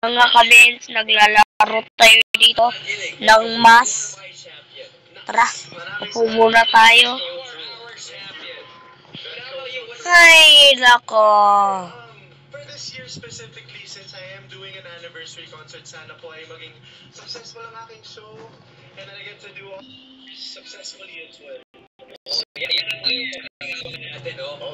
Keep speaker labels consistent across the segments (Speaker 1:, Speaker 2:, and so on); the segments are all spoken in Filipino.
Speaker 1: Mga kabins, naglalaro tayo dito ng mas. Tara, upo muna tayo. Ay, nako.
Speaker 2: For this year specifically, since I am doing an anniversary concert, sana po ay maging successful ang aking show and I get to do successfully as well.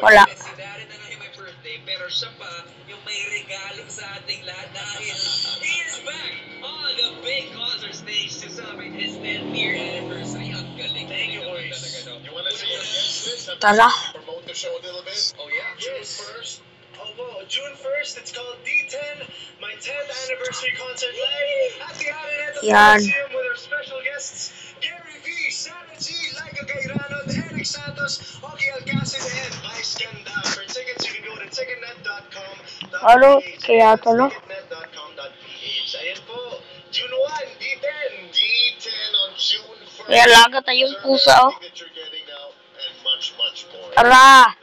Speaker 1: Wala.
Speaker 3: Si Darren na ngayon may birthday, pero siya pa yung may regalo sa ating lahat dahil he is back on the big concert stage to celebrate his 10th year anniversary. Ang galing.
Speaker 2: Thank you, boys. You want to see your guest list?
Speaker 1: Tara.
Speaker 2: Promote the show a little bit? Oh, yeah. June 1st. Oh, wow. June 1st, it's called D10, my 10th anniversary concert live at the Araneta Coliseum with our special guests, Gary V, Sana G, Laika Gairano, Eric Santos, Oki Alcacid, and Vice Ganda. For tickets, you can go to ticketnet.com.
Speaker 1: Ano? Kaya ito, no?
Speaker 2: Ticketnet.com.ph. Ayan po. June 1, D10. D10 on June 1st.
Speaker 1: May alaga tayong pusa, oh.
Speaker 2: That you're getting now and much, much more.
Speaker 1: Tara.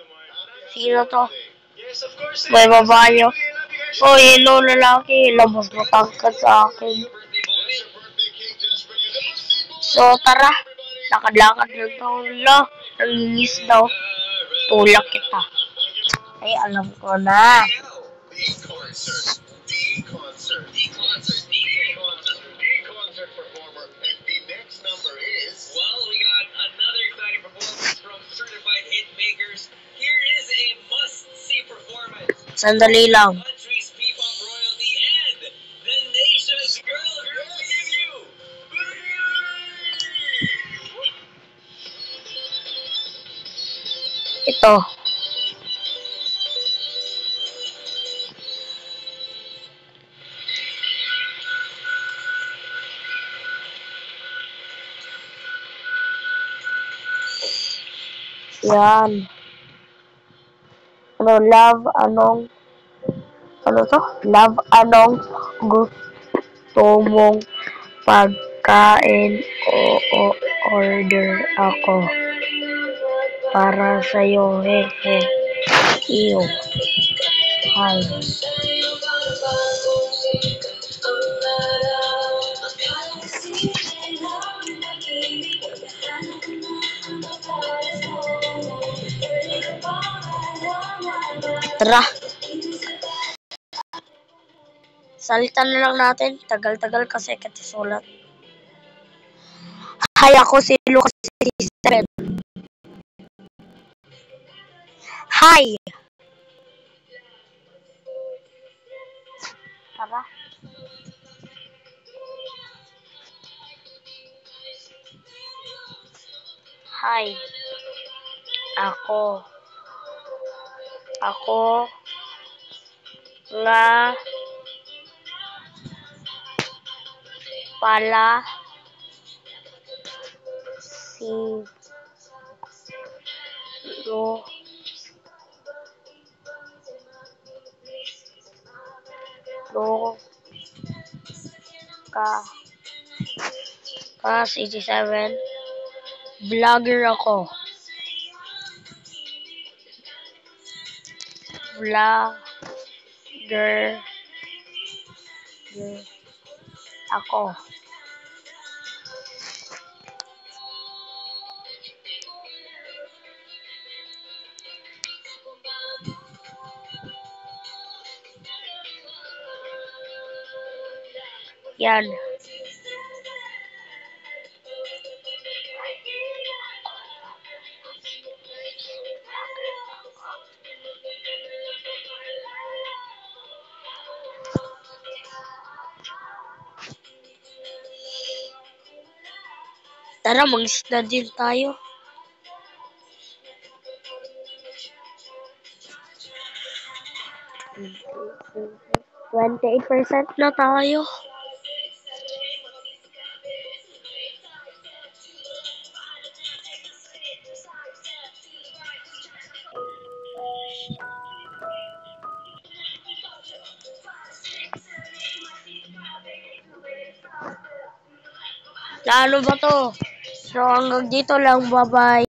Speaker 1: Sino to?
Speaker 2: Yes, of course.
Speaker 1: May babae. Oh, hello lalaki. Labos matangkad sa akin. So, tara. Lakad-lakad lang daw. Nangingis daw. Tulak kita. Ay, alam ko na.
Speaker 2: D-concert performer. And the next number is...
Speaker 3: Well, we got another exciting performance from certified hit makers. Here is a must-see performance.
Speaker 1: Sandali lang.
Speaker 3: Country's P-pop royalty and the nation's girl group to give you.
Speaker 1: Ito. Yan. Ano, love, ano to? Love, anong gusto mong pagkain o order ako para sa'yo, hehe. Iyo. Hi. Tara. Salitan na lang natin. Tagal-tagal kasi katisulat. Hi, ako si Lucas 7. Hi. Tara. Hi. Ako nga pala si Lucas 87. Vlogger ako. Ako. Yan. Tara, mag-isda din tayo. %28 na tayo. Ano ba to? So, hanggang dito lang. Bye-bye.